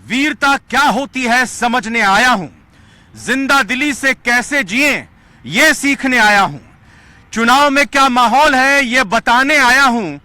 वीरता क्या होती है समझने आया हूं, जिंदा दिली से कैसे जिए ये सीखने आया हूं, चुनाव में क्या माहौल है ये बताने आया हूं,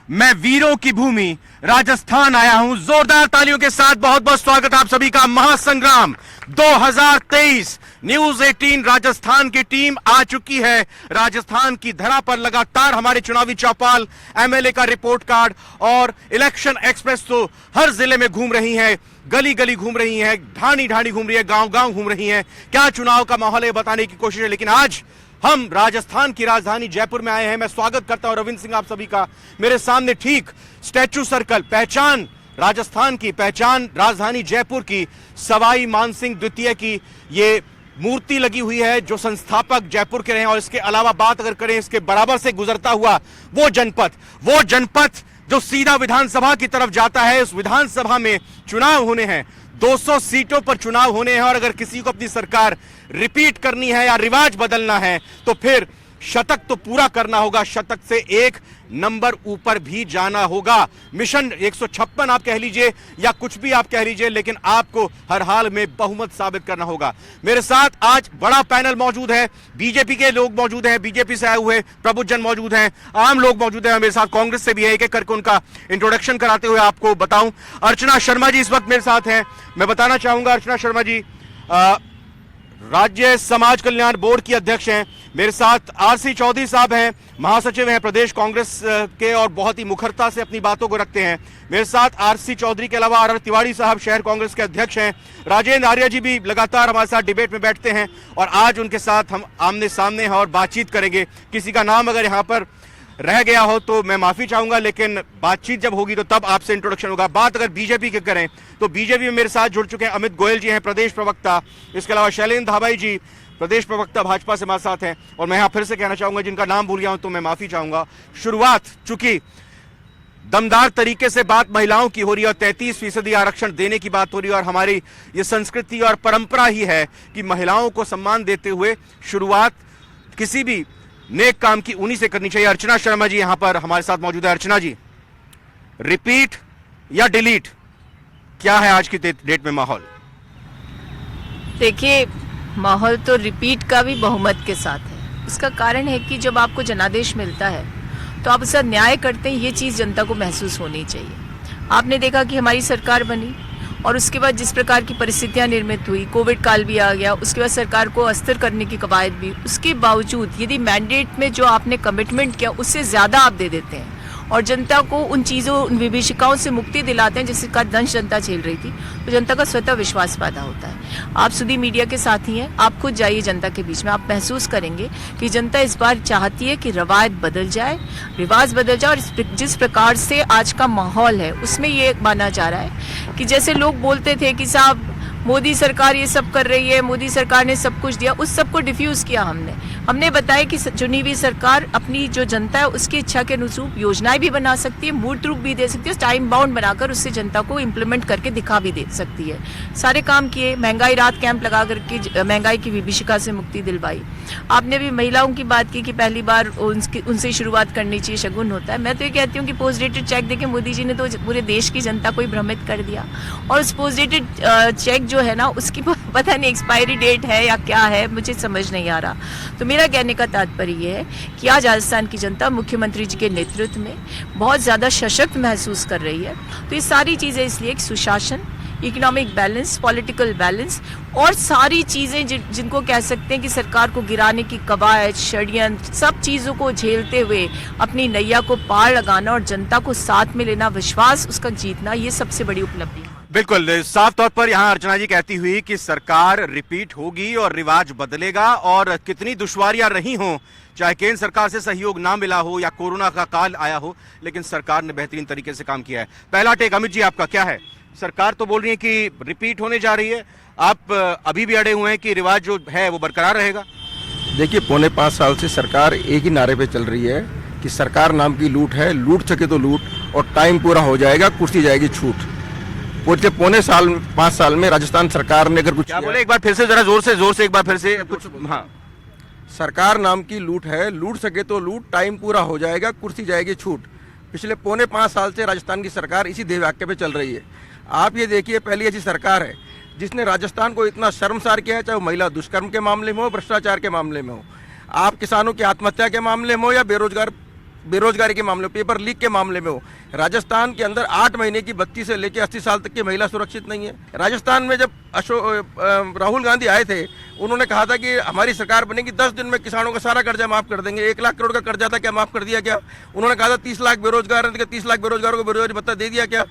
मैं वीरों की भूमि राजस्थान आया हूं। जोरदार तालियों के साथ बहुत बहुत स्वागत आप सभी का। महासंग्राम 2023 न्यूज 18 राजस्थान की टीम आ चुकी है राजस्थान की धरा पर। लगातार हमारे चुनावी चौपाल, एमएलए का रिपोर्ट कार्ड और इलेक्शन एक्सप्रेस तो हर जिले में घूम रही है, गली गली घूम रही है, ढाणी ढाणी घूम रही है, गांव गांव घूम रही है। क्या चुनाव का माहौल है बताने की कोशिश है, लेकिन आज हम राजस्थान की राजधानी जयपुर में आए हैं। मैं स्वागत करता हूं रविंद्र सिंह आप सभी का। मेरे सामने ठीक स्टैच्यू सर्कल, पहचान राजस्थान की, पहचान राजधानी जयपुर की, सवाई मानसिंह द्वितीय की ये मूर्ति लगी हुई है जो संस्थापक जयपुर के रहे हैं। और इसके अलावा बात अगर करें इसके बराबर से गुजरता हुआ वो जनपद जो सीधा विधानसभा की तरफ जाता है, उस विधानसभा में चुनाव होने हैं, 200 सीटों पर चुनाव होने हैं। और अगर किसी को अपनी सरकार रिपीट करनी है या रिवाज बदलना है तो फिर शतक तो पूरा करना होगा, शतक से एक नंबर ऊपर भी जाना होगा। मिशन 156 आप कह लीजिए या कुछ भी आप कह लीजिए, लेकिन आपको हर हाल में बहुमत साबित करना होगा। मेरे साथ आज बड़ा पैनल मौजूद है, बीजेपी के लोग मौजूद हैं, बीजेपी से आए हुए प्रबुद्धजन मौजूद हैं, आम लोग मौजूद हैं, मेरे साथ कांग्रेस से भी है। एक एक करके उनका इंट्रोडक्शन कराते हुए आपको बताऊं, अर्चना शर्मा जी इस वक्त मेरे साथ हैं। मैं बताना चाहूंगा अर्चना शर्मा जी राज्य समाज कल्याण बोर्ड की अध्यक्ष हैं। मेरे साथ आरसी चौधरी साहब हैं, महासचिव हैं प्रदेश कांग्रेस के और बहुत ही मुखरता से अपनी बातों को रखते हैं। मेरे साथ आरसी चौधरी के अलावा आर तिवारी साहब शहर कांग्रेस के अध्यक्ष हैं। राजेंद्र आर्य जी भी लगातार हमारे साथ डिबेट में बैठते हैं और आज उनके साथ हम आमने सामने हैं और बातचीत करेंगे। किसी का नाम अगर यहाँ पर रह गया हो तो मैं माफी चाहूंगा, लेकिन बातचीत जब होगी तो तब आपसे इंट्रोडक्शन होगा। बात अगर बीजेपी की करें तो बीजेपी में मेरे साथ जुड़ चुके हैं अमित गोयल जी हैं, प्रदेश प्रवक्ता। इसके अलावा शैलेंद्र धाबाई जी प्रदेश प्रवक्ता भाजपा से हमारे साथ हैं। और मैं यहाँ फिर से कहना चाहूंगा, जिनका नाम भूल गया हूं तो मैं माफी चाहूंगा। शुरुआत चूंकि दमदार तरीके से बात महिलाओं की हो रही है और 33% आरक्षण देने की बात हो रही है और हमारी ये संस्कृति और परंपरा ही है कि महिलाओं को सम्मान देते हुए शुरुआत किसी भी नेक काम की उन्हीं से करनी चाहिए। अर्चना शर्मा जी यहां पर हमारे साथ मौजूद है। अर्चना जी, रिपीट या डिलीट, क्या है आज की डेट में माहौल? देखिए, माहौल तो रिपीट का भी बहुमत के साथ है। इसका कारण है कि जब आपको जनादेश मिलता है तो आप उसका न्याय करते हैं, ये चीज़ जनता को महसूस होनी चाहिए। आपने देखा कि हमारी सरकार बनी और उसके बाद जिस प्रकार की परिस्थितियां निर्मित हुई, कोविड काल भी आ गया, उसके बाद सरकार को अस्थिर करने की कवायद भी, उसके बावजूद यदि मैंडेट में जो आपने कमिटमेंट किया उससे ज़्यादा आप दे देते हैं और जनता को उन चीज़ों, उन विभीषिकाओं से मुक्ति दिलाते हैं जिसका दंश जनता झेल रही थी, तो जनता का स्वतः विश्वास पैदा होता है। आप सुधी मीडिया के साथी हैं, आप खुद जाइए जनता के बीच में, आप महसूस करेंगे कि जनता इस बार चाहती है कि रिवाज बदल जाए और जिस प्रकार से आज का माहौल है उसमें ये माना जा रहा है कि जैसे लोग बोलते थे कि साहब मोदी सरकार ये सब कर रही है, मोदी सरकार ने सब कुछ दिया, उस सब को डिफ्यूज किया हमने बताया कि चुनी हुई सरकार अपनी जो जनता है उसकी इच्छा के अनुरूप योजनाएं भी बना सकती है, मूर्त रूप भी दे सकती है, टाइम बाउंड बनाकर उससे जनता को इम्प्लीमेंट करके दिखा भी दे सकती है। सारे काम किए, महंगाई राहत कैंप लगा करके महंगाई की विभीषिका से मुक्ति दिलवाई। आपने भी महिलाओं की बात की कि पहली बार उनसे शुरुआत करनी चाहिए, शगुन होता है। मैं तो ये कहती हूँ कि पोस्ट डेटेड चेक देके मोदी जी ने तो पूरे देश की जनता को ही भ्रमित कर दिया और उस पोस्ट डेटेड चेक जो है ना उसकी पता नहीं एक्सपायरी डेट है या क्या है, मुझे समझ नहीं आ रहा। तो मेरा कहने का तात्पर्य ये है कि आज राजस्थान की जनता मुख्यमंत्री जी के नेतृत्व में बहुत ज़्यादा सशक्त महसूस कर रही है। तो ये सारी चीज़ें इसलिए कि सुशासन, इकोनॉमिक बैलेंस, पॉलिटिकल बैलेंस और सारी चीज़ें जिनको कह सकते हैं कि सरकार को गिराने की कवायद, षड्यंत्र, सब चीज़ों को झेलते हुए अपनी नैया को पार लगाना और जनता को साथ में लेना, विश्वास उसका जीतना, ये सबसे बड़ी उपलब्धि है। बिल्कुल साफ तौर पर यहां अर्चना जी कहती हुई कि सरकार रिपीट होगी और रिवाज बदलेगा और कितनी दुश्वारियां रही हों, चाहे केंद्र सरकार से सहयोग ना मिला हो या कोरोना का काल आया हो, लेकिन सरकार ने बेहतरीन तरीके से काम किया है। पहला टेक अमित जी आपका क्या है? सरकार तो बोल रही है कि रिपीट होने जा रही है, आप अभी भी अड़े हुए हैं कि रिवाज जो है वो बरकरार रहेगा? देखिए, 4.5 साल से सरकार एक ही नारे पे चल रही है कि सरकार नाम की लूट है, लूट सके तो लूट और टाइम पूरा हो जाएगा, कुर्सी जाएगी छूट। पिछले 5 साल में राजस्थान सरकार ने अगर कुछ क्या बोले, एक बार फिर से जरा जोर से एक बार फिर से कुछ। हाँ, सरकार नाम की लूट है, लूट सके तो लूट, टाइम पूरा हो जाएगा, कुर्सी जाएगी छूट। पिछले 4.5 साल से राजस्थान की सरकार इसी ध्येय वाक्य पे चल रही है। आप ये देखिए, पहली ऐसी सरकार है जिसने राजस्थान को इतना शर्मसार किया है, चाहे वो महिला दुष्कर्म के मामले में हो, भ्रष्टाचार के मामले में हो, आप किसानों की आत्महत्या के मामले में हो, या बेरोजगारी के मामले में, पेपर लीक के मामले में हो। राजस्थान के अंदर 8 महीने की बच्ची से लेकर 80 साल तक की महिला सुरक्षित नहीं है। राजस्थान में जब राहुल गांधी आए थे, उन्होंने कहा था कि हमारी सरकार बनेगी 10 दिन में किसानों का सारा कर्जा माफ कर देंगे। 1 लाख करोड़ का कर्जा था, क्या माफ कर दिया क्या? उन्होंने कहा था 30 लाख बेरोजगार हैं, 30 लाख बेरोजगारों को बेरोजगारी भत्ता दे दिया क्या?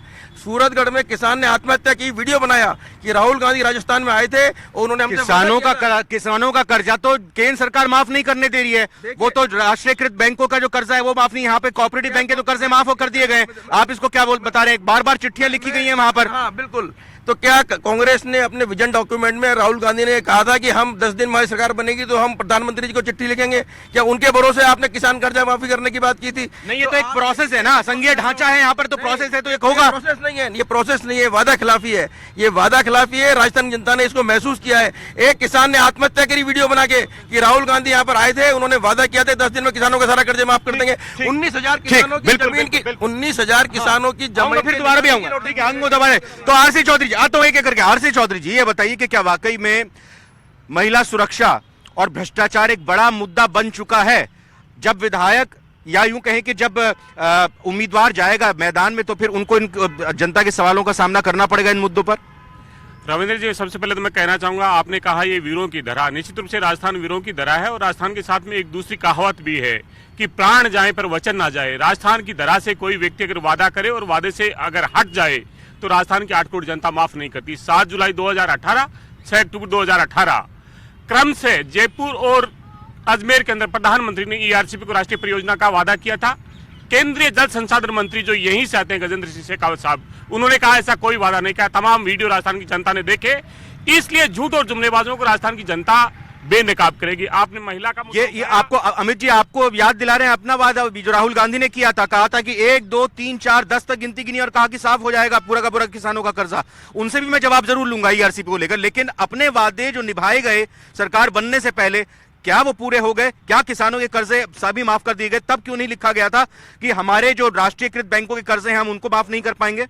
सूरतगढ़ में किसान ने आत्महत्या की, वीडियो बनाया कि राहुल गांधी राजस्थान में आए थे और उन्होंने हमसे किसानों का कर्जा तो केंद्र सरकार माफ नहीं करने दे रही है। वो तो राष्ट्रीयकृत बैंकों का जो कर्जा है वो माफ नहीं, यहाँ पे कोऑपरेटिव बैंक के तो कर्जे माफ कर दिए गए। आप इसको क्या बता रहे हैं? बार बार चिट्ठियां लिखी गई हैं वहां पर। हाँ बिल्कुल। तो क्या कांग्रेस ने अपने विजन डॉक्यूमेंट में राहुल गांधी ने कहा था कि हम 10 दिन में हमारी सरकार बनेगी तो हम प्रधानमंत्री जी को चिट्ठी लिखेंगे? क्या उनके भरोसे आपने किसान कर्जा माफी करने की बात की थी? नहीं, ये तो एक प्रोसेस है ना, संघीय ढांचा है यहाँ पर, तो प्रोसेस है, तो ये होगा। प्रोसेस नहीं है, ये प्रोसेस नहीं है, वादा खिलाफी है। ये वादा खिलाफी है। राजस्थान जनता ने इसको महसूस किया है। एक किसान ने आत्महत्या करी वीडियो बना के कि राहुल गांधी यहाँ पर आए थे, उन्होंने वादा किया था 10 दिन में किसानों का सारा कर्जा माफ कर देंगे। 19,000 किसानों की जमीन की 19,000 किसानों की जमीन। फिर दोबारा भी आऊंगा, ठीक है, अंग दबाए। तो आरसी चौधरी जी, तो एक एक करके आरसी चौधरी जी, ये बताइए कि क्या वाकई में महिला सुरक्षा और भ्रष्टाचार एक बड़ा मुद्दा बन चुका है? जब विधायक, या यूं कहें कि जब उम्मीदवार जाएगा मैदान में, तो फिर उनको इन जनता के सवालों का सामना करना पड़ेगा इन मुद्दों पर। रविंद्र जी, सबसे पहले तो मैं कहना चाहूंगा, आपने कहा ये वीरों की धरा, निश्चित रूप से राजस्थान वीरों की धरा है। और राजस्थान के साथ में एक दूसरी कहावत भी है कि प्राण जाए पर वचन ना जाए। राजस्थान की धरा से कोई व्यक्ति अगर वादा करे और वादे से अगर हट जाए तो राजस्थान की 8 करोड़ जनता माफ नहीं करती। 7 जुलाई 2018, 6 अक्टूबर 2018 क्रम से जयपुर और अजमेर के अंदर प्रधानमंत्री ने ईआरसीपी को राष्ट्रीय परियोजना का वादा किया था। केंद्रीय जल संसाधन मंत्री जो यहीं से आते हैं, गजेंद्र सिंह शेखावत साहब, उन्होंने कहा ऐसा कोई वादा नहीं किया। तमाम वीडियो राजस्थान की जनता ने देखे, इसलिए झूठ और जुमलेबाजों को राजस्थान की जनता बेनकाब करेगी। आपने महिला का ये आपको, अमित जी, आपको याद दिला रहे हैं अपना वादा जो राहुल गांधी ने किया था। कहा था कि 1, 2, 3, 4, 10 तक गिनती गिनी और कहा कि साफ हो जाएगा पूरा का पूरा किसानों का कर्जा। उनसे भी मैं जवाब जरूर लूंगा ईआरसीपी को लेकर, लेकिन अपने वादे जो निभाए गए सरकार बनने से पहले, क्या वो पूरे हो गए? क्या किसानों के कर्जे सभी माफ कर दिए गए? तब क्यों नहीं लिखा गया था कि हमारे जो राष्ट्रीयकृत बैंकों के कर्जे हैं हम उनको माफ नहीं कर पाएंगे?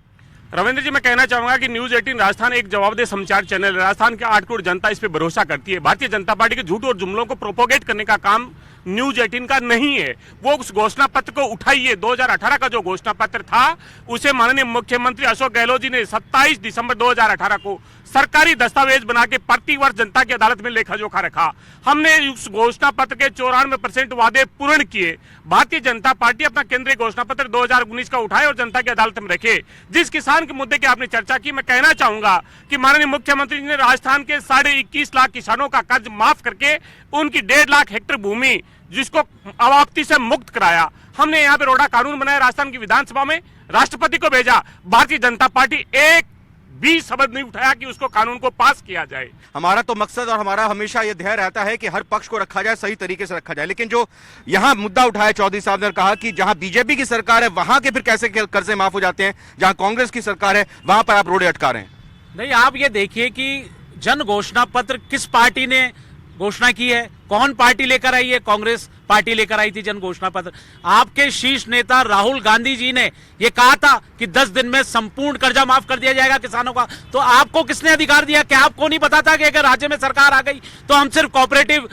रविंद्र जी, मैं कहना चाहूंगा कि न्यूज 18 राजस्थान एक जवाबदेह समाचार चैनल है। राजस्थान के 8 करोड़ जनता इस पे भरोसा करती है। भारतीय जनता पार्टी के झूठ और जुमलों को प्रोपोगेट करने का काम न्यूज 18 का नहीं है। वो उस घोषणा पत्र को उठाइए। 2018 का जो घोषणा पत्र था उसे माननीय मुख्यमंत्री अशोक गहलोत जी ने 27 दिसंबर 2018 को सरकारी दस्तावेज बना के प्रतिवर्ष जनता की अदालत में लेखा जोखा रखा। हमने उस घोषणा पत्र के 94% वादे पूर्ण किए। भारतीय जनता पार्टी अपना केंद्रीय घोषणा पत्र 2019 का उठाए और जनता की अदालत में रखे। जिस किसान के मुद्दे की आपने चर्चा की, मैं कहना चाहूंगा कि माननीय मुख्यमंत्री जी ने राजस्थान के 21.5 लाख किसानों का कर्ज माफ करके उनकी 1.5 लाख हेक्टेयर भूमि जिसको अवाप्ति से मुक्त कराया। हमने यहाँ पे रोडा कानून बनाया, राजस्थान की विधानसभा में राष्ट्रपति को भेजा। भारतीय जनता पार्टी एक भी शब्द नहीं उठाया कि उसको कानून को पास किया जाए। हमारा तो मकसद और हमारा हमेशा यह ध्येय रहता है कि हर पक्ष को रखा जाए, सही तरीके से रखा जाए। लेकिन जो यहाँ मुद्दा उठाया चौधरी साहब ने, कहा कि जहां बीजेपी की सरकार है वहां के फिर कैसे कर्जे माफ हो जाते हैं, जहां कांग्रेस की सरकार है वहां पर आप रोडे अटका रहे हैं। नहीं, आप ये देखिए कि जन घोषणा पत्र किस पार्टी ने घोषणा की है, कौन पार्टी लेकर आई है? कांग्रेस पार्टी लेकर आई थी जन घोषणा पत्र। आपके शीर्ष नेता राहुल गांधी जी ने यह कहा था कि 10 दिन में संपूर्ण कर्जा माफ कर दिया जाएगा किसानों का। तो आपको किसने अधिकार दिया? क्या आपको नहीं पता था कि अगर राज्य में सरकार आ गई तो हम सिर्फ कोऑपरेटिव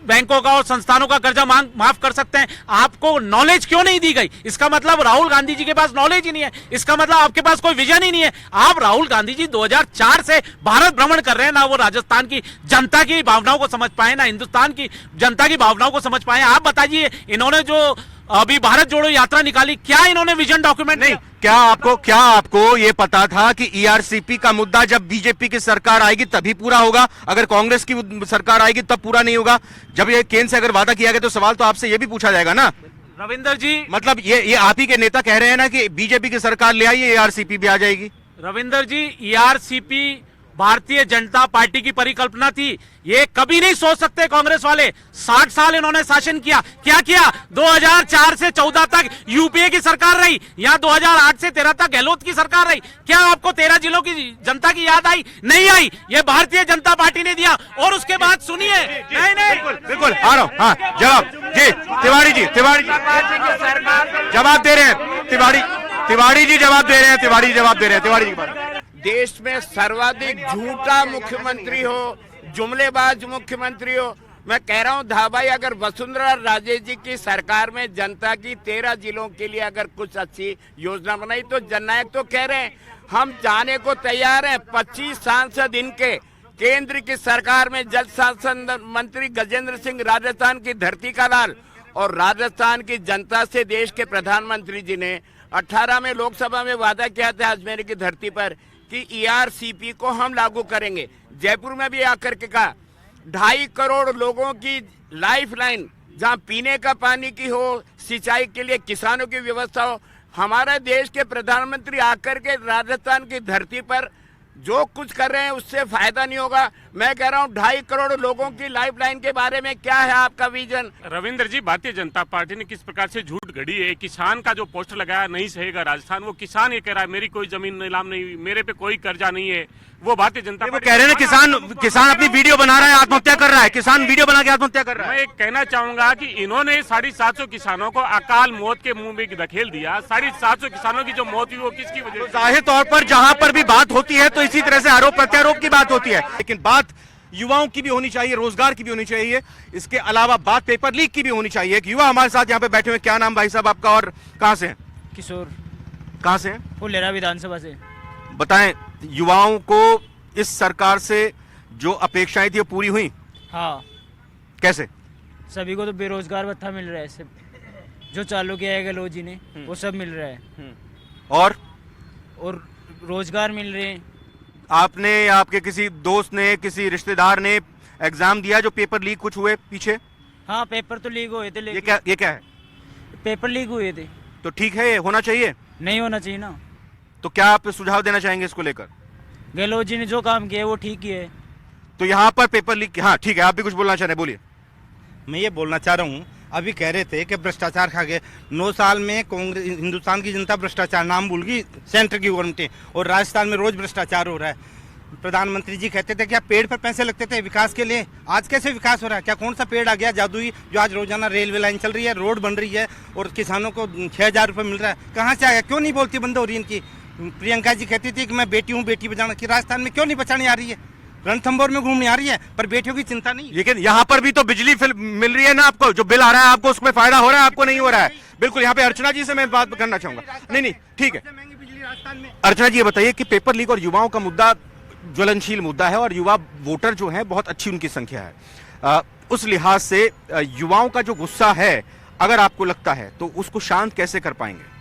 बैंकों का और संस्थानों का कर्जा माफ कर सकते हैं? आपको नॉलेज क्यों नहीं दी गई? इसका मतलब राहुल गांधी जी के पास नॉलेज ही नहीं है। इसका मतलब आपके पास कोई विजन ही नहीं है। आप राहुल गांधी जी 2004 से भारत भ्रमण कर रहे हैं, ना वो राजस्थान की जनता की भावनाओं को समझ पाए, ना हिंदुस्तान की जनता की भावनाओं को समझ पाए। आप बताइए, इन्होंने जो अभी भारत जोड़ो यात्रा निकाली, क्या इन्होंने विजन डॉक्यूमेंट नहीं? क्या आपको ये पता था कि ईआरसीपी का मुद्दा जब बीजेपी की सरकार आएगी तभी पूरा होगा, अगर कांग्रेस की सरकार आएगी तब पूरा नहीं होगा? जब ये केंद्र से अगर वादा किया गया तो सवाल तो आपसे ये भी पूछा जाएगा ना। रविंदर जी, मतलब ये आप ही के नेता कह रहे हैं ना कि बीजेपी की सरकार ले आइए, ईआरसीपी भी आ जाएगी। रविंदर जी, ईआरसीपी भारतीय जनता पार्टी की परिकल्पना थी। ये कभी नहीं सोच सकते कांग्रेस वाले। 60 साल इन्होंने शासन किया। क्या किया? 2004 से 14 तक यूपीए की सरकार रही, यहाँ 2008 से 13 तक गहलोत की सरकार रही। क्या आपको 13 जिलों की जनता की याद आई? नहीं आई। ये भारतीय जनता पार्टी ने दिया। और उसके बाद सुनिए, नहीं बिल्कुल आ रहा हूँ। हाँ, जवाब जी तिवारी जी जवाब दे रहे हैं। तिवारी तिवारी जी जवाब दे रहे हैं, तिवारी जी जवाब दे रहे हैं, तिवारी जी के बारे में। देश में सर्वाधिक झूठा मुख्यमंत्री हो, जुमलेबाज मुख्यमंत्री हो। मैं कह रहा हूं धा भाई, अगर वसुंधरा राजे जी की सरकार में जनता की 13 जिलों के लिए अगर कुछ अच्छी योजना बनाई तो जननायक तो कह रहे हैं हम जाने को तैयार हैं। 25 सांसद इनके, केंद्र की सरकार में जल संसाधन मंत्री गजेंद्र सिंह राजस्थान की धरती का लाल, और राजस्थान की जनता से देश के प्रधानमंत्री जी ने 18 में लोकसभा में वादा किया था अजमेर की धरती पर कि ERCP को हम लागू करेंगे। जयपुर में भी आकर के कहा 2.5 करोड़ लोगों की लाइफलाइन, जहां पीने का पानी की हो, सिंचाई के लिए किसानों की व्यवस्था हो। हमारे देश के प्रधानमंत्री आकर के राजस्थान की धरती पर जो कुछ कर रहे हैं उससे फायदा नहीं होगा। मैं कह रहा हूं 2.5 करोड़ लोगों की लाइफलाइन के बारे में क्या है आपका विजन? रविंद्र जी, भारतीय जनता पार्टी ने किस प्रकार से झूठ गढ़ी है। किसान का जो पोस्टर लगाया नहीं सहेगा राजस्थान, वो किसान ये कह रहा है मेरी कोई जमीन नीलाम नहीं हुई, मेरे पे कोई कर्जा नहीं है। वो भारतीय जनता वो कह रहे हैं किसान अपनी वीडियो बना रहा है, आत्महत्या कर रहा है, किसान वीडियो बना के आत्महत्या कर रहा है। मैं कहना चाहूंगा कि इन्होंने 750 किसानों को अकाल मौत के मुंह में धकेल दिया। 750 किसानों की जो मौत हुई वो किसकी वजह से? जाहिर तौर पर जहां पर भी बात होती है तो इसी तरह से आरोप प्रत्यारोप की बात होती है, लेकिन बात युवाओं की भी होनी चाहिए, रोजगार की भी होनी चाहिए। इसके अलावा बात पेपर लीक की भी होनी चाहिए। एक युवा हमारे साथ यहाँ पे बैठे हुए, क्या नाम भाई साहब आपका और कहां से हैं? किशोर, कहां से हैं? फुलेरा विधानसभा से। बताएं, युवाओं को इस सरकार से जो अपेक्षाएं थी वो पूरी हुई? हाँ, कैसे? सभी को तो बेरोजगार भत्ता मिल रहा है, सब जो चालू किया है गहलोत जी ने वो सब मिल रहा है, और रोजगार मिल रहे हैं। आपने या आपके किसी दोस्त ने, किसी रिश्तेदार ने एग्जाम दिया जो पेपर लीक कुछ हुए पीछे? हाँ, पेपर तो लीक हुए थे, ये लेकिन क्या है? पेपर लीक हुए थे। तो ठीक है, ये होना चाहिए? नहीं होना चाहिए ना। तो क्या आप सुझाव देना चाहेंगे इसको लेकर? गहलोत जी ने जो काम किया है वो ठीक ही है। तो यहाँ पर पेपर लीक, हाँ ठीक है, आप भी कुछ बोलना चाह रहे हैं, बोलिए। मैं ये बोलना चाह रहा हूँ, अभी कह रहे थे कि भ्रष्टाचार खा गए। 9 साल में कांग्रेस, हिंदुस्तान की जनता भ्रष्टाचार नाम भूल गई, सेंटर की गवर्नमेंट, और राजस्थान में रोज भ्रष्टाचार हो रहा है। प्रधानमंत्री जी कहते थे कि पेड़ पर पैसे लगते थे विकास के लिए, आज कैसे विकास हो रहा है? क्या कौन सा पेड़ आ गया जादुई जो आज रोजाना रेलवे लाइन चल रही है, रोड बन रही है और किसानों को 6,000 रुपये मिल रहा है? कहाँ से आया? क्यों नहीं बोलती बंद हो रही इनकी? प्रियंका जी कहती थी कि मैं बेटी हूँ, बेटी बचाना की राजस्थान में क्यों नहीं बचाने आ रही है? रणथंभौर में घूमने आ रही है, पर बेटियों की चिंता नहीं। लेकिन यहाँ पर भी तो बिजली मिल रही है ना आपको, जो बिल आ रहा है आपको उसमें फायदा हो रहा है, आपको नहीं हो रहा है। बिल्कुल, यहाँ पे अर्चना जी से मैं बात करना चाहूंगा। नहीं ठीक है, अर्चना जी ये बताइए कि पेपर लीक और युवाओं का मुद्दा ज्वलनशील मुद्दा है और युवा वोटर जो है बहुत अच्छी उनकी संख्या है। उस लिहाज से युवाओं का जो गुस्सा है, अगर आपको लगता है तो उसको शांत कैसे कर पाएंगे?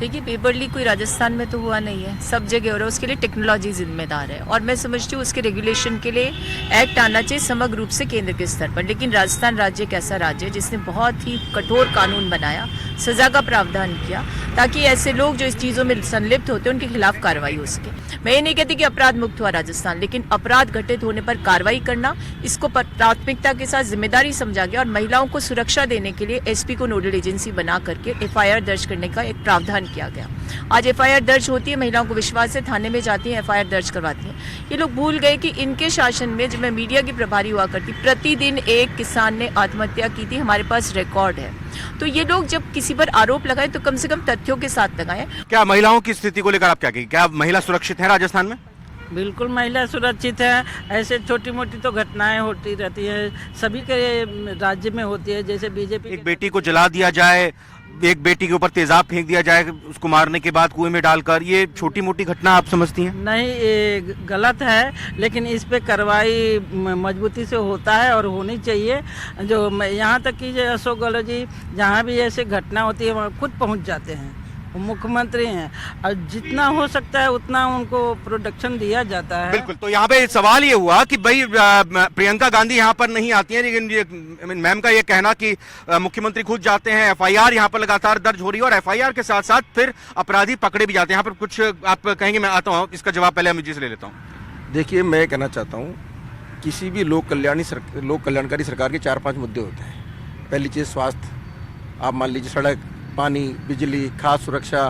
देखिए, पेपर लीक कोई राजस्थान में तो हुआ नहीं है, सब जगह हो रहा है। उसके लिए टेक्नोलॉजी जिम्मेदार है और मैं समझती हूँ उसके रेगुलेशन के लिए एक्ट आना चाहिए समग्र रूप से केंद्र के स्तर पर। लेकिन राजस्थान राज्य एक ऐसा राज्य है जिसने बहुत ही कठोर कानून बनाया, सजा का प्रावधान किया, ताकि ऐसे लोग जो इस चीज़ों में संलिप्त होते हैं उनके खिलाफ कार्रवाई हो सके। मैं ये नहीं कहती कि अपराध मुक्त हुआ राजस्थान, लेकिन अपराध घटित होने पर कार्रवाई करना, इसको प्राथमिकता के साथ जिम्मेदारी समझा गया और महिलाओं को सुरक्षा देने के लिए एसपी को नोडल एजेंसी बना करके FIR दर्ज करने का एक प्रावधान किया गया। आज FIR दर्ज होती है, महिलाओं को विश्वास से थाने में जाती हैं, FIR दर्ज करवाती हैं। ये लोग भूल गए कि इनके शासन में, जब मैं मीडिया की प्रभारी हुआ करती, प्रतिदिन एक किसान ने आत्महत्या की थी, हमारे पास रिकॉर्ड है। तो ये लोग जब किसी पर आरोप लगाए तो कम से कम तथ्यों के साथ लगाएं। क्या महिलाओं की स्थिति को लेकर आप क्या कहेंगे? क्या महिला सुरक्षित है राजस्थान में? बिल्कुल महिला सुरक्षित है। ऐसे छोटी मोटी तो घटनाएं होती रहती है, सभी के राज्य में होती है। जैसे बीजेपी एक बेटी को जला दिया जाए, एक बेटी के ऊपर तेजाब फेंक दिया जाए उसको मारने के बाद कुएं में डालकर, ये छोटी मोटी घटना आप समझती हैं? नहीं, ये गलत है, लेकिन इस पे कार्रवाई मजबूती से होता है और होनी चाहिए। जो यहाँ तक कि अशोक गहलोत जी जहाँ भी ऐसे घटना होती है वहाँ खुद पहुँच जाते हैं, मुख्यमंत्री हैं, और जितना हो सकता है उतना उनको प्रोटेक्शन दिया जाता है। बिल्कुल। तो यहाँ पे सवाल ये हुआ कि भाई प्रियंका गांधी यहाँ पर नहीं आती हैं, लेकिन मैम का ये कहना कि मुख्यमंत्री खुद जाते हैं, FIR यहाँ पर लगातार दर्ज हो रही है और FIR के साथ साथ फिर अपराधी पकड़े भी जाते हैं। यहाँ पर कुछ आप कहेंगे? मैं आता हूँ, इसका जवाब पहले अमित जी से ले लेता हूँ। देखिए, मैं कहना चाहता हूँ, किसी भी लोक कल्याणकारी सरकार के 4-5 मुद्दे होते हैं। पहली चीज़ स्वास्थ्य, आप मान लीजिए सड़क, पानी, बिजली, खाद्य सुरक्षा,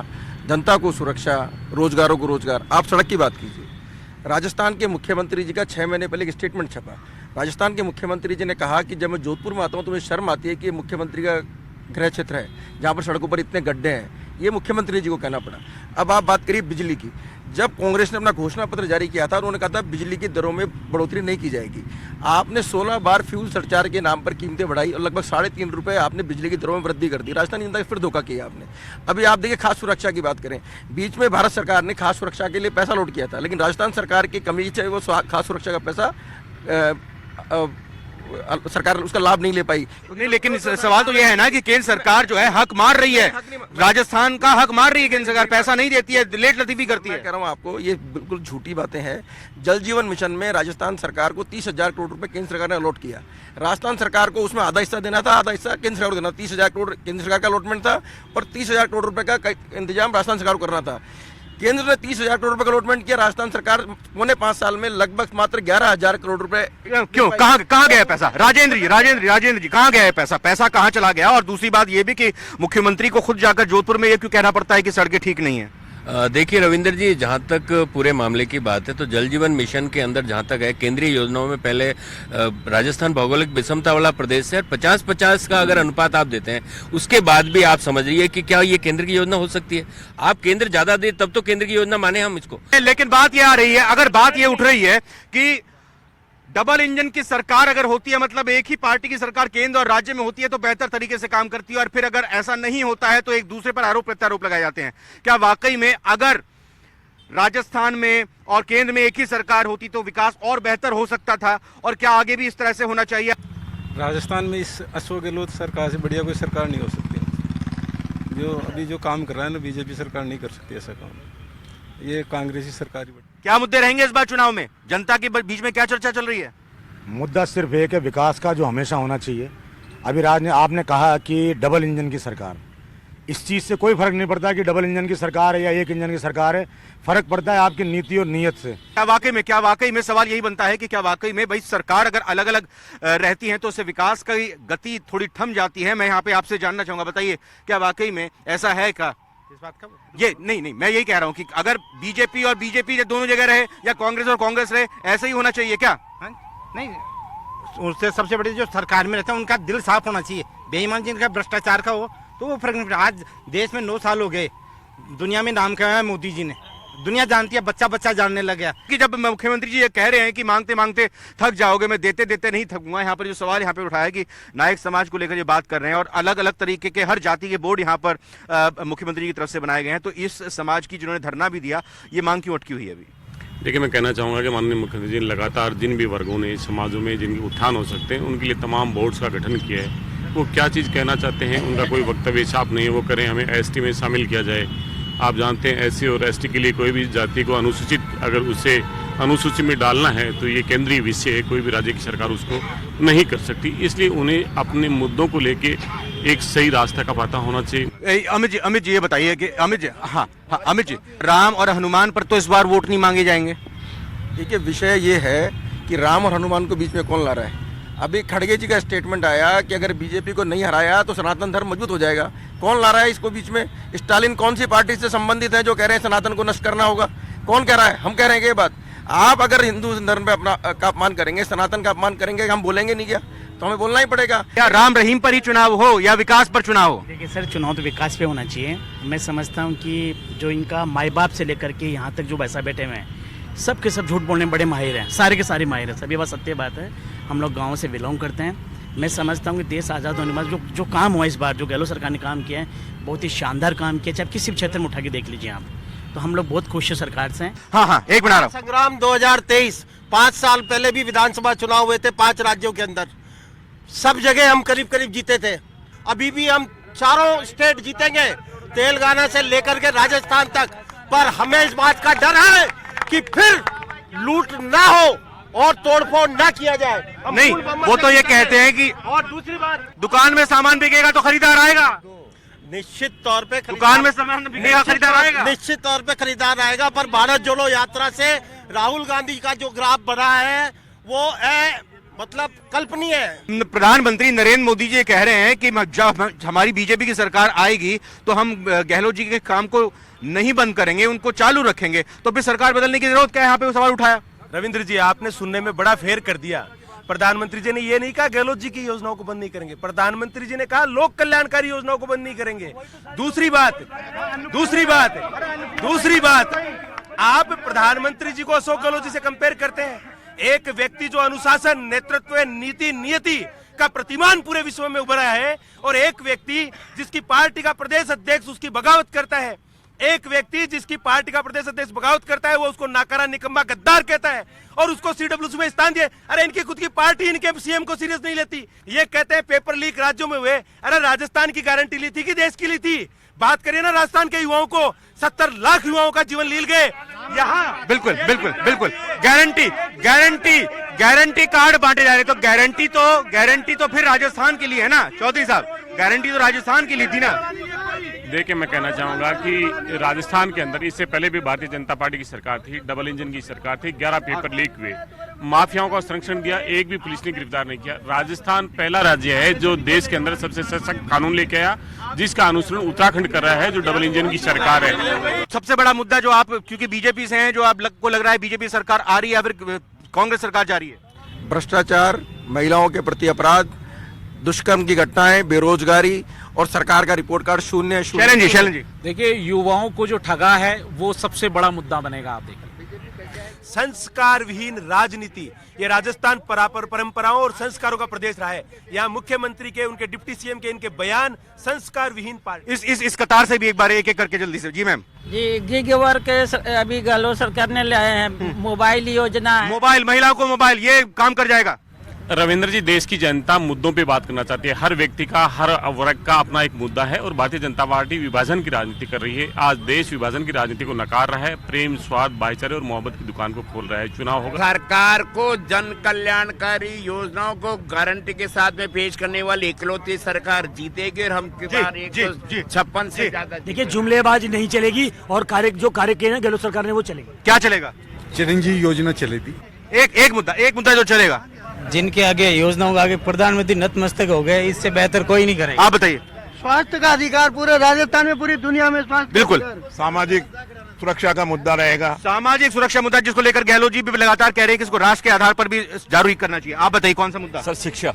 जनता को सुरक्षा, रोजगारों को रोजगार। आप सड़क की बात कीजिए, राजस्थान के मुख्यमंत्री जी का 6 महीने पहले एक स्टेटमेंट छपा। राजस्थान के मुख्यमंत्री जी ने कहा कि जब मैं जोधपुर में आता हूँ तो मुझे शर्म आती है कि मुख्यमंत्री का गृह क्षेत्र है जहाँ पर सड़कों पर इतने गड्ढे हैं, ये मुख्यमंत्री जी को कहना पड़ा। अब आप बात करिए बिजली की। जब कांग्रेस ने अपना घोषणा पत्र जारी किया था, उन्होंने कहा था बिजली की दरों में बढ़ोतरी नहीं की जाएगी। आपने 16 बार फ्यूल सरचार्ज के नाम पर कीमतें बढ़ाई और लगभग 3.5 रुपये आपने बिजली की दरों में वृद्धि कर दी। राजस्थान जनता फिर धोखा किया आपने। अभी आप देखिए खास सुरक्षा की बात करें, बीच में भारत सरकार ने खास सुरक्षा के लिए पैसा लौट किया था, लेकिन राजस्थान सरकार की कमी है वो खास सुरक्षा का पैसा सरकार उसका लाभ नहीं ले पाई। नहीं, लेकिन सवाल तो यह है ना कि केंद्र सरकार जो है हक मार रही है, राजस्थान का हक मार रही है केंद्र सरकार, पैसा नहीं देती है, लेट लतीफी करती है। मैं कह रहा हूँ आपको ये बिल्कुल झूठी बातें हैं। जल जीवन मिशन में राजस्थान सरकार को 30,000 करोड़ रुपए केंद्र सरकार ने अलॉट किया। राजस्थान सरकार को उसमें आधा हिस्सा देना था, आधा हिस्सा केंद्र सरकार को देना। 30,000 करोड़ केंद्र सरकार का अलॉटमेंट था और 30,000 करोड़ रुपए का इंतजाम राजस्थान सरकार को करना था। केंद्र ने 30,000 करोड़ रुपए का अलॉटमेंट किया, राजस्थान सरकार पौने 5 साल में लगभग मात्र 11,000 करोड़ रुपए। क्यों, कहाँ गया पैसा? राजेंद्र जी कहाँ गया है पैसा? पैसा कहाँ चला गया? और दूसरी बात ये भी कि मुख्यमंत्री को खुद जाकर जोधपुर में ये क्यों कहना पड़ता है कि सड़कें ठीक नहीं है? देखिए रविंद्र जी, जहाँ तक पूरे मामले की बात है तो जल जीवन मिशन के अंदर जहाँ तक है, केंद्रीय योजनाओं में पहले राजस्थान भौगोलिक विषमता वाला प्रदेश है। 50-50 का अगर अनुपात आप देते हैं, उसके बाद भी आप समझ रही है कि क्या ये केंद्र की योजना हो सकती है? आप केंद्र ज्यादा दे तब तो केंद्र की योजना माने हम इसको। लेकिन बात यह आ रही है, अगर बात ये उठ रही है कि डबल इंजन की सरकार अगर होती है, मतलब एक ही पार्टी की सरकार केंद्र और राज्य में होती है तो बेहतर तरीके से काम करती है, और फिर अगर ऐसा नहीं होता है तो एक दूसरे पर आरोप प्रत्यारोप लगाए जाते हैं। क्या वाकई में अगर राजस्थान में और केंद्र में एक ही सरकार होती तो विकास और बेहतर हो सकता था, और क्या आगे भी इस तरह से होना चाहिए? राजस्थान में इस अशोक गहलोत सरकार से बढ़िया कोई सरकार नहीं हो सकती। जो अभी जो काम कर रहा है ना बीजेपी सरकार नहीं कर सकती ऐसा काम, ये कांग्रेसी सरकार ही। क्या मुद्दे रहेंगे इस बार चुनाव में? जनता के बीच में क्या चर्चा चल रही है? मुद्दा सिर्फ एक है, विकास का, जो हमेशा होना चाहिए। अभी आपने कहा कि डबल इंजन की सरकार, इस चीज़ से कोई फर्क नहीं पड़ता कि डबल इंजन की सरकार है या एक इंजन की सरकार है। फर्क पड़ता है आपकी नीति और नीयत से। क्या वाकई में सवाल यही बनता है कि क्या वाकई में भाई सरकार अगर अलग अलग रहती है तो उससे विकास की गति थोड़ी थम जाती है? मैं यहाँ पे आपसे जानना चाहूंगा, बताइए क्या वाकई में ऐसा है? क्या इस बात का ये नहीं, मैं यही कह रहा हूँ कि अगर बीजेपी और बीजेपी दोनों जगह रहे या कांग्रेस और कांग्रेस रहे, ऐसे ही होना चाहिए क्या? नहीं, उससे सबसे बड़ी जो सरकार में रहता है उनका दिल साफ होना चाहिए। बेईमान जिनका भ्रष्टाचार का हो तो वो फर्क नहीं पड़ता। आज देश में 9 साल हो गए, दुनिया में नाम कमाया मोदी जी ने, दुनिया जानती है, बच्चा बच्चा जानने लग गया। कि जब मुख्यमंत्री जी ये कह रहे हैं कि मांगते मांगते थक जाओगे, मैं देते देते नहीं थकूंगा। यहाँ पर जो सवाल यहाँ पे उठाया है कि नायक समाज को लेकर ये बात कर रहे हैं और अलग अलग तरीके के हर जाति के बोर्ड यहाँ पर मुख्यमंत्री की तरफ से बनाए गए हैं, तो इस समाज की जिन्होंने धरना भी दिया, ये मांग क्यों अटकी हुई है अभी? देखिए, मैं कहना चाहूँगा कि माननीय मुख्यमंत्री जी ने लगातार जिन भी वर्गों ने समाजों में जिनके उत्थान हो सकते हैं उनके लिए तमाम बोर्ड्स का गठन किया है। वो क्या चीज़ कहना चाहते हैं उनका कोई वक्तव्य छाप नहीं है, वो करें हमें एसटी में शामिल किया जाए। आप जानते हैं एससी और एसटी के लिए कोई भी जाति को अनुसूचित अगर उसे अनुसूची में डालना है तो ये केंद्रीय विषय है, कोई भी राज्य की सरकार उसको नहीं कर सकती। इसलिए उन्हें अपने मुद्दों को लेके एक सही रास्ता का पता होना चाहिए। अमित जी ये बताइए कि अमित जी, राम और हनुमान पर तो इस बार वोट नहीं मांगे जाएंगे। देखिए विषय ये है कि राम और हनुमान को बीच में कौन ला रहा है। अभी खड़गे जी का स्टेटमेंट आया कि अगर बीजेपी को नहीं हराया तो सनातन धर्म मजबूत हो जाएगा। कौन ला रहा है इसको बीच में? स्टालिन कौन सी पार्टी से संबंधित है जो कह रहे हैं सनातन को नष्ट करना होगा? कौन कह रहा है? हम कह रहे हैं कि ये बात, आप अगर हिंदू धर्म पे अपना का अपमान करेंगे, सनातन का अपमान करेंगे, हम बोलेंगे नहीं क्या? तो हमें बोलना ही पड़ेगा। क्या राम रहीम पर ही चुनाव हो या विकास पर चुनाव हो? देखिए सर, चुनाव तो विकास पे होना चाहिए। मैं समझता हूँ कि जो इनका माई बाप से लेकर के यहाँ तक जो वैसा बैठे हुए हैं, सब के सब झूठ बोलने में बड़े माहिर हैं, सारे के सारे माहिर हैं। सभी बात सत्य बात है। हम लोग गाँव से बिलोंग करते हैं। मैं समझता हूँ कि देश आज़ाद होने के बाद जो काम हुआ इस बार, जो गहलोत सरकार ने काम किया है, बहुत ही शानदार काम किया। चाहे किसी भी क्षेत्र में उठा के देख लीजिए आप, तो हम लोग बहुत खुश है सरकार से। हाँ, एक बना रहा संग्राम 2023, 5 साल पहले भी विधानसभा चुनाव हुए थे 5 राज्यों के अंदर, सब जगह हम करीब करीब जीते थे। अभी भी हम चारों स्टेट जीतेंगे, तेलंगाना से लेकर के राजस्थान तक। पर हमें इस बात का डर है कि फिर लूट ना हो और तोड़फोड़ ना किया जाए। नहीं, वो तो ये कहते हैं कि और दूसरी बात, दुकान में सामान बिकेगा तो खरीदार आएगा। निश्चित तौर पे दुकान में सामान बिकेगा, खरीदार आएगा। निश्चित तौर पे खरीदार आएगा। पर भारत जोड़ो यात्रा से राहुल गांधी का जो ग्राफ बढ़ा है वो मतलब कल्पनीय है। प्रधानमंत्री नरेंद्र मोदी जी कह रहे हैं कि जब हमारी बीजेपी की सरकार आएगी तो हम गहलोत जी के काम को नहीं बंद करेंगे, उनको चालू रखेंगे। तो फिर सरकार बदलने की जरूरत क्या है? यहाँ पे वो सवाल उठाया। रविंद्र जी, आपने सुनने में बड़ा फेर कर दिया। प्रधानमंत्री जी ने ये नहीं कहा गहलोत जी की योजनाओं को बंद नहीं करेंगे, प्रधानमंत्री जी ने कहा लोक कल्याणकारी योजनाओं को बंद नहीं करेंगे। दूसरी बात आप प्रधानमंत्री जी को अशोक गहलोत जी से कंपेयर करते हैं। एक व्यक्ति जो अनुशासन, नेतृत्व, नीति, नियति का प्रतिमान पूरे विश्व में उभरा है, और एक व्यक्ति जिसकी पार्टी का प्रदेश अध्यक्ष उसकी बगावत करता है, एक व्यक्ति जिसकी पार्टी का प्रदेश अध्यक्ष बगावत करता है, वो उसको नाकारा, निकम्मा, गद्दार कहता है और उसको सीडब्ल्यूसी में स्थान दिए। अरे इनकी खुद की पार्टी इनके सीएम को सीरियस नहीं लेती। ये कहते हैं पेपर लीक राज्यों में हुए। अरे राजस्थान की गारंटी ली थी कि देश की ली थी? बात करिए ना राजस्थान के युवाओं को, 70 लाख युवाओं का जीवन लील गए यहाँ। बिल्कुल बिल्कुल बिल्कुल, गारंटी कार्ड बांटे जा रहे। तो गारंटी तो फिर राजस्थान के लिए है ना चौधरी साहब, गारंटी तो राजस्थान की ली थी ना। देखिए, मैं कहना चाहूंगा कि राजस्थान के अंदर इससे पहले भी भारतीय जनता पार्टी की सरकार थी, डबल इंजन की सरकार थी, 11 पेपर लीक हुए, माफियाओं का संरक्षण दिया, एक भी पुलिस ने गिरफ्तार नहीं किया। राजस्थान पहला राज्य है जो देश के अंदर सबसे सख्त कानून लेके आया, जिसका अनुसरण उत्तराखंड कर रहा है जो डबल इंजन की सरकार है। सबसे बड़ा मुद्दा जो आप, क्योंकि बीजेपी से हैं, जो आप को लग रहा है बीजेपी सरकार आ रही है या फिर कांग्रेस सरकार जा रही है? भ्रष्टाचार, महिलाओं के प्रति अपराध, दुष्कर्म की घटनाएं, बेरोजगारी और सरकार का रिपोर्ट कार्ड शून्य। शैलन जी देखिए, युवाओं को जो ठगा है वो सबसे बड़ा मुद्दा बनेगा। आप देखिए, संस्कार विहीन राजनीति, ये राजस्थान परंपराओं और संस्कारों का प्रदेश रहा है। यहाँ मुख्यमंत्री के, उनके डिप्टी सीएम के इनके बयान संस्कार विहीन पार्टी। इस कतार से भी एक बार एक करके जल्दी से। जी मैम। जी गिग वर्क अभी गहलोत सरकार ने लाए हैं, मोबाइल योजना है। मोबाइल, महिलाओं को मोबाइल, ये काम कर जाएगा। रविंद्र जी, देश की जनता मुद्दों पे बात करना चाहती है। हर व्यक्ति का, हर वर्ग का अपना एक मुद्दा है और भारतीय जनता पार्टी विभाजन की राजनीति कर रही है। आज देश विभाजन की राजनीति को नकार रहा है, प्रेम, स्वाद, भाईचारे और मोहब्बत की दुकान को खोल रहा है। चुनाव होगा, सरकार को जन कल्याणकारी योजनाओं को गारंटी के साथ में पेश करने वाली इकलौती सरकार जीतेगी और हम 156 से ज्यादा। देखिए, जुमलेबाजी नहीं चलेगी और जो कार्य किए ना गहलोत सरकार ने वो चलेगा। क्या चलेगा? चिरंजीवी योजना चलेगी। एक मुद्दा जो चलेगा। जिनके आगे योजनाओं के आगे प्रधानमंत्री नतमस्तक हो गए, इससे बेहतर कोई नहीं करेगा। आप बताइए। स्वास्थ्य का अधिकार पूरे राजस्थान में, पूरी दुनिया में स्वास्थ्य। बिल्कुल। सामाजिक सुरक्षा का मुद्दा रहेगा। सामाजिक सुरक्षा मुद्दा, जिसको लेकर गहलोत जी भी लगातार कह रहे हैं कि इसको राष्ट्र के आधार पर भी जारी करना चाहिए। आप बताइए कौन सा मुद्दा? सर, शिक्षा।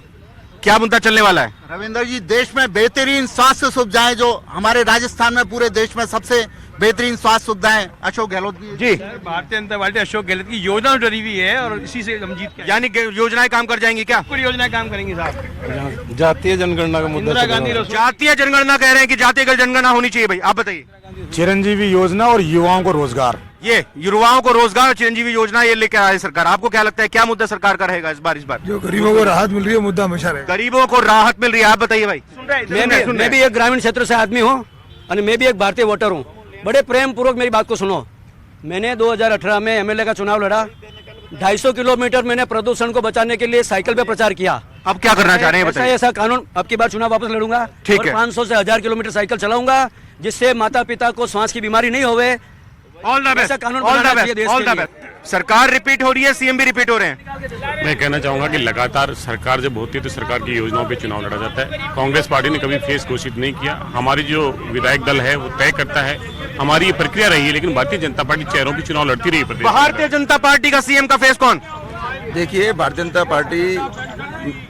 क्या मुद्दा चलने वाला है? रविंद्र जी, देश में बेहतरीन स्वास्थ्य सुविधाएं, जो हमारे राजस्थान में पूरे देश में सबसे बेहतरीन स्वास्थ्य सुविधाएं अशोक गहलोत की। जी, भारतीय जनता पार्टी अशोक गहलोत की योजना डरी हुई है और इसी से हम जीत के। यानी योजनाएं काम कर जाएंगी क्या? पूरी योजनाएं काम करेंगी साहब। जातीय जनगणना का मुद्दा, जातीय जनगणना कह रहे हैं कि जातीय जनगणना होनी चाहिए। भाई आप बताइए। चिरंजीवी योजना और युवाओं को रोजगार, ये युवाओं को रोजगार और चिरंजीवी योजना ये लेकर आए सरकार। आपको क्या लगता है क्या मुद्दा सरकार का रहेगा इस बार? जो गरीबों को राहत मिल रही है मुद्दा हमेशा रहेगा। गरीबों को राहत मिल रही है, आप बताइए भाई। मैं भी एक ग्रामीण क्षेत्र से आदमी हूँ और मैं भी एक भारतीय वोटर हूँ। बड़े प्रेम पूर्वक मेरी बात को सुनो। मैंने 2018 में एमएलए का चुनाव लड़ा। 250 किलोमीटर मैंने प्रदूषण को बचाने के लिए साइकिल पे प्रचार किया। अब क्या करना चाह रहे हैं बताइए? ऐसा कानून, अब की बार चुनाव वापस लड़ूंगा। ठीक है। 500 से 1000 किलोमीटर साइकिल चलाऊंगा, जिससे माता पिता को सांस की बीमारी नहीं होवे। ऑल द बेस्ट, कानून ऑल द बेस्ट। सरकार रिपीट हो रही है, सीएम भी रिपीट हो रहे हैं। मैं कहना चाहूंगा कि लगातार सरकार जब होती है तो सरकार की योजनाओं पे चुनाव लड़ा जाता है। कांग्रेस पार्टी ने कभी फेस घोषित नहीं किया। हमारी जो विधायक दल है वो तय करता है, हमारी ये प्रक्रिया रही है। लेकिन भारतीय जनता पार्टी चेहरों की चुनाव लड़ती रही प्रदेश। भारतीय जनता पार्टी का सीएम का फेस कौन? देखिए, भारतीय जनता पार्टी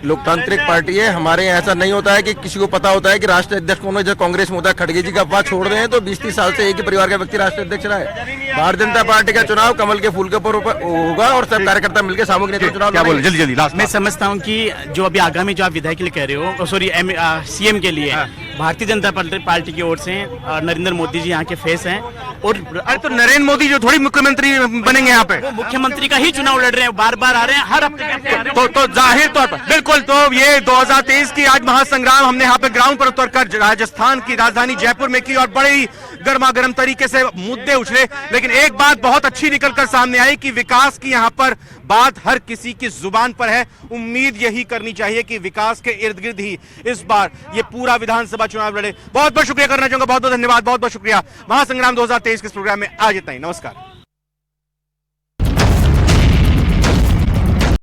लोकतांत्रिक पार्टी है। हमारे यहाँ ऐसा नहीं होता है कि किसी को पता होता है कि राष्ट्रीय अध्यक्ष कौन है। जब कांग्रेस में होता है, खड़गे जी का अफवाह छोड़ रहे हैं तो 20-30 साल से एक ही परिवार का व्यक्ति राष्ट्रीय अध्यक्ष रहा है। भारतीय जनता पार्टी का चुनाव कमल के फूल के ऊपर होगा और सब कार्यकर्ता मिलकर सामूहिक नेतृत्व चुनाव। क्या बोले जल्दी लास्ट? मैं समझता हूँ कि जो अभी आगामी जो आप विधायक के लिए कह रहे हो, सॉरी सीएम के लिए, भारतीय जनता पार्टी की ओर से नरेंद्र मोदी जी यहाँ के फेस हैं। और अरे तो नरेंद्र मोदी जो थोड़ी मुख्यमंत्री बनेंगे यहाँ पे, वो मुख्यमंत्री का ही चुनाव लड़ रहे हैं, बार बार आ रहे हैं, हर हफ्ते तो जाहिर तौर पर बिल्कुल। तो ये 2023 की आज महासंग्राम हमने यहाँ पे ग्राउंड पर उतरकर राजस्थान की राजधानी जयपुर में की और बड़े ही गर्मा गर्म तरीके से मुद्दे उछले। लेकिन एक बात बहुत अच्छी निकलकर सामने आई कि विकास की यहाँ पर बात हर किसी की जुबान पर है। उम्मीद यही करनी चाहिए कि विकास के इर्द गिर्द ही इस बार ये पूरा विधानसभा चुनाव लड़े। बहुत बहुत शुक्रिया करना चाहूंगा, बहुत बहुत धन्यवाद, बहुत बहुत शुक्रिया। महासंग्राम 2023 के इस प्रोग्राम में आज इतना ही। नमस्कार।